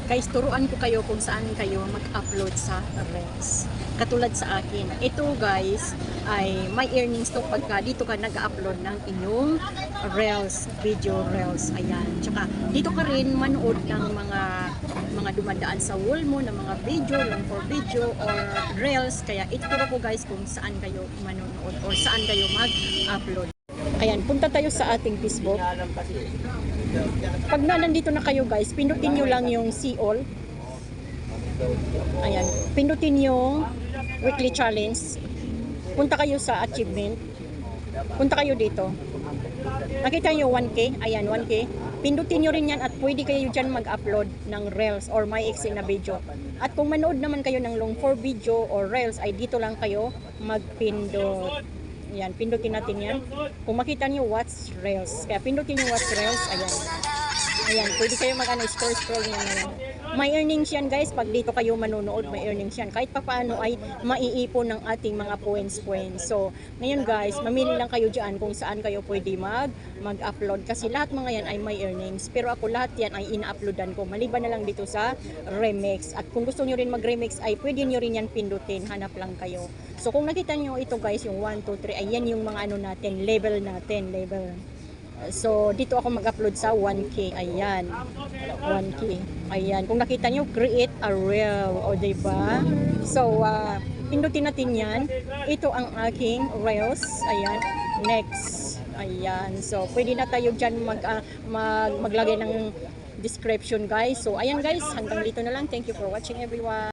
Guys, turuan ko kayo kung saan kayo mag-upload sa Reels. Katulad sa akin. Ito guys, ay may earnings to pagka dito ka nag-upload ng inyong Reels, video Reels. Ayan. Tsaka dito ka rin manood ng mga dumadaan sa wall mo, ng mga video, long for video or Reels. Kaya ituturo ko guys kung saan kayo manonood or saan kayo mag-upload. Ayan, punta tayo sa ating Facebook. Pag nandito na kayo guys, pindutin nyo lang yung see all. Ayan, pindutin yung weekly challenge. Punta kayo sa achievement. Punta kayo dito. Nakita nyo 1K? Ayan, 1K. Pindutin nyo rin yan at pwede kayo dyan mag-upload ng Reels or may exit na video. At kung manood naman kayo ng long for video or Reels, ay dito lang kayo magpindot. Ayan, pindutin natin yan. Kung makita niyo watch Reels. Kaya pindutin yung watch Reels. Ayan. Ayan, pwede kayo scroll nyo ngayon. May earnings yan guys. Pag dito kayo manonood, may earnings yan. Kahit pa paano ay maiipon ng ating mga points. So, ngayon guys, mamili lang kayo dyan kung saan kayo pwede mag-upload. Kasi lahat mga yan ay may earnings. Pero ako lahat yan ay ina-uploadan ko. Maliban na lang dito sa remix. At kung gusto nyo rin mag-remix ay pwede nyo rin yan pindutin. Hanap lang kayo. So, kung nakita nyo ito guys, yung 1, 2, 3, ayan yung mga ano natin, level natin, level. So, dito ako mag-upload sa 1K. Ayan. 1K. Ayan. Kung nakita nyo, create a reel. O, diba? So, pindutin natin yan. Ito ang aking reels. Ayan. Next. Ayan. So, pwede na tayo dyan maglagay ng description, guys. So, ayan guys. Hanggang dito na lang. Thank you for watching, everyone.